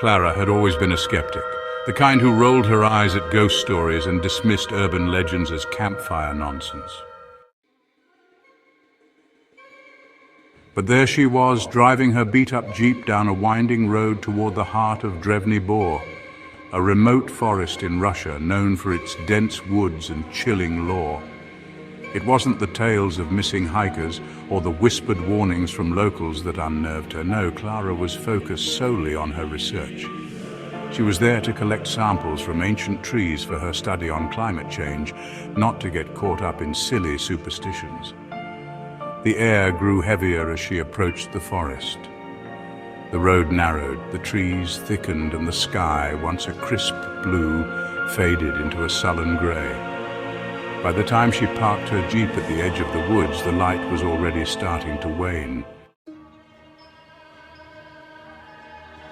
Clara had always been a skeptic, the kind who rolled her eyes at ghost stories and dismissed urban legends as campfire nonsense. But there she was, driving her beat-up jeep down a winding road toward the heart of Drevny Bor, a remote forest in Russia known for its dense woods and chilling lore. It wasn't the tales of missing hikers or the whispered warnings from locals that unnerved her. No, Clara was focused solely on her research. She was there to collect samples from ancient trees for her study on climate change, not to get caught up in silly superstitions. The air grew heavier as she approached the forest. The road narrowed, the trees thickened, and the sky, once a crisp blue, faded into a sullen grey. By the time she parked her jeep at the edge of the woods, the light was already starting to wane.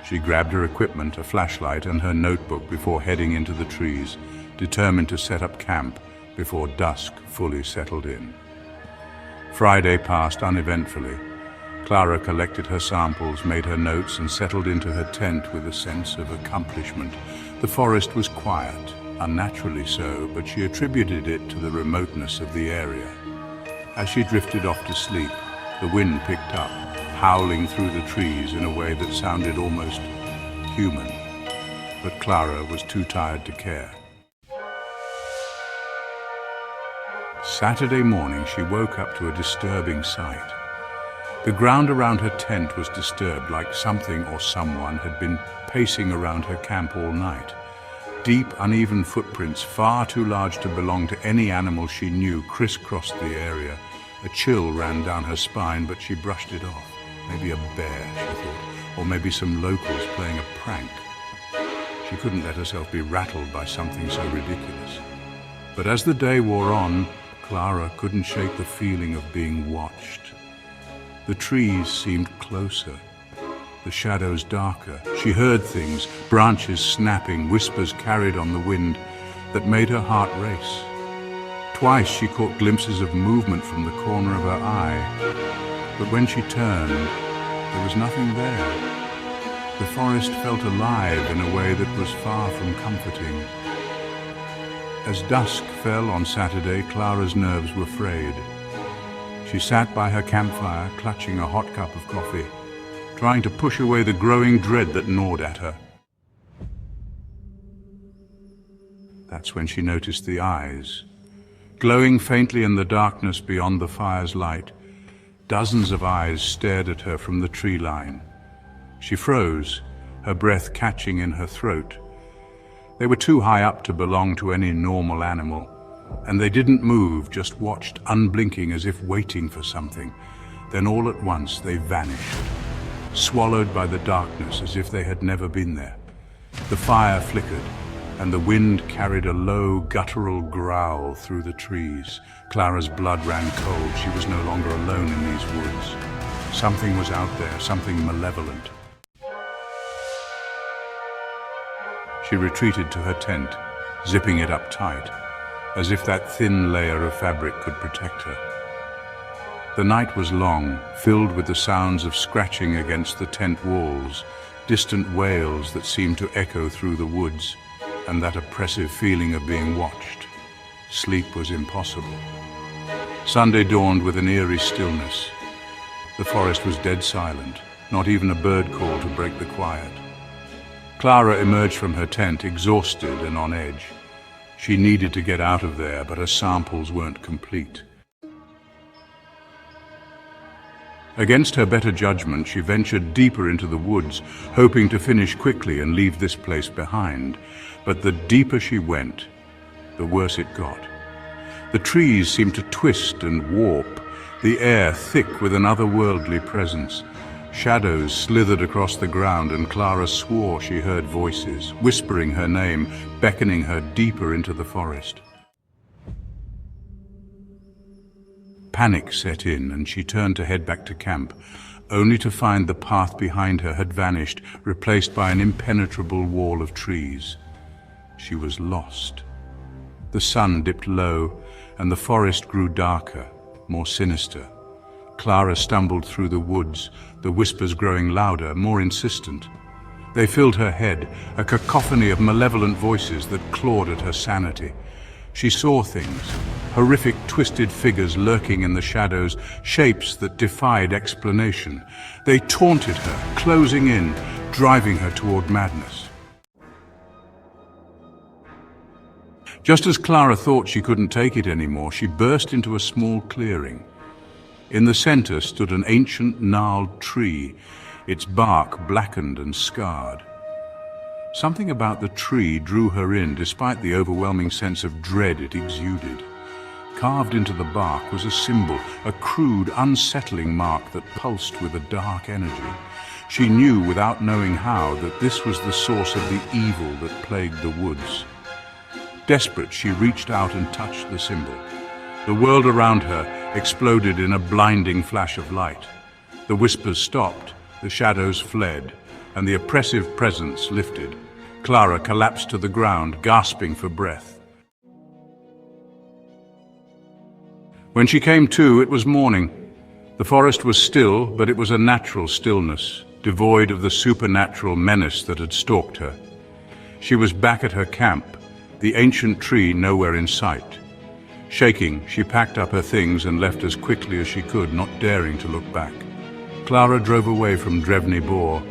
She grabbed her equipment, a flashlight and her notebook before heading into the trees, determined to set up camp before dusk fully settled in. Friday passed uneventfully. Clara collected her samples, made her notes, and settled into her tent with a sense of accomplishment. The forest was quiet, unnaturally so, but she attributed it to the remoteness of the area. As she drifted off to sleep, the wind picked up, howling through the trees in a way that sounded almost human. But Clara was too tired to care. Saturday morning, she woke up to a disturbing sight. The ground around her tent was disturbed, like something or someone had been pacing around her camp all night. Deep, uneven footprints, far too large to belong to any animal she knew, crisscrossed the area. A chill ran down her spine, but she brushed it off. Maybe a bear, she thought, or maybe some locals playing a prank. She couldn't let herself be rattled by something so ridiculous. But as the day wore on, Clara couldn't shake the feeling of being watched. The trees seemed closer, the shadows darker. She heard things, branches snapping, whispers carried on the wind, that made her heart race. Twice she caught glimpses of movement from the corner of her eye, but when she turned, there was nothing there. The forest felt alive in a way that was far from comforting. As dusk fell on Saturday, Clara's nerves were frayed. She sat by her campfire, clutching a hot cup of coffee, trying to push away the growing dread that gnawed at her. That's when she noticed the eyes. Glowing faintly in the darkness beyond the fire's light, dozens of eyes stared at her from the tree line. She froze, her breath catching in her throat. They were too high up to belong to any normal animal, and they didn't move, just watched, unblinking as if waiting for something. Then all at once they vanished, swallowed by the darkness as if they had never been there. The fire flickered, and the wind carried a low, guttural growl through the trees. Clara's blood ran cold. She was no longer alone in these woods. Something was out there, something malevolent. She retreated to her tent, zipping it up tight, as if that thin layer of fabric could protect her. The night was long, filled with the sounds of scratching against the tent walls, distant wails that seemed to echo through the woods, and that oppressive feeling of being watched. Sleep was impossible. Sunday dawned with an eerie stillness. The forest was dead silent, not even a bird call to break the quiet. Clara emerged from her tent, exhausted and on edge. She needed to get out of there, but her samples weren't complete. Against her better judgment, she ventured deeper into the woods, hoping to finish quickly and leave this place behind. But the deeper she went, the worse it got. The trees seemed to twist and warp, the air thick with an otherworldly presence. Shadows slithered across the ground, and Clara swore she heard voices, whispering her name, beckoning her deeper into the forest. Panic set in, and she turned to head back to camp, only to find the path behind her had vanished, replaced by an impenetrable wall of trees. She was lost. The sun dipped low, and the forest grew darker, more sinister. Clara stumbled through the woods, the whispers growing louder, more insistent. They filled her head, a cacophony of malevolent voices that clawed at her sanity. She saw things, horrific twisted figures lurking in the shadows, shapes that defied explanation. They taunted her, closing in, driving her toward madness. Just as Clara thought she couldn't take it anymore, she burst into a small clearing. In the center stood an ancient gnarled tree, its bark blackened and scarred. Something about the tree drew her in, despite the overwhelming sense of dread it exuded. Carved into the bark was a symbol, a crude, unsettling mark that pulsed with a dark energy. She knew, without knowing how, that this was the source of the evil that plagued the woods. Desperate, she reached out and touched the symbol. The world around her exploded in a blinding flash of light. The whispers stopped, the shadows fled, and the oppressive presence lifted. Clara collapsed to the ground, gasping for breath. When she came to, it was morning. The forest was still, but it was a natural stillness, devoid of the supernatural menace that had stalked her. She was back at her camp, the ancient tree nowhere in sight. Shaking, she packed up her things and left as quickly as she could, not daring to look back. Clara drove away from Drevny Bor,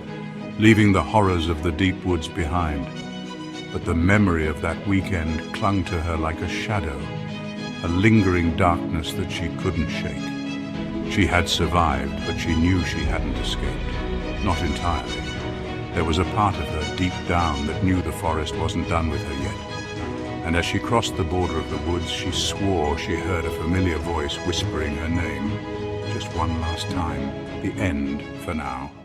leaving the horrors of the deep woods behind. But the memory of that weekend clung to her like a shadow, a lingering darkness that she couldn't shake. She had survived, but she knew she hadn't escaped. Not entirely. There was a part of her deep down that knew the forest wasn't done with her yet. And as she crossed the border of the woods, she swore she heard a familiar voice whispering her name. Just one last time. The end for now.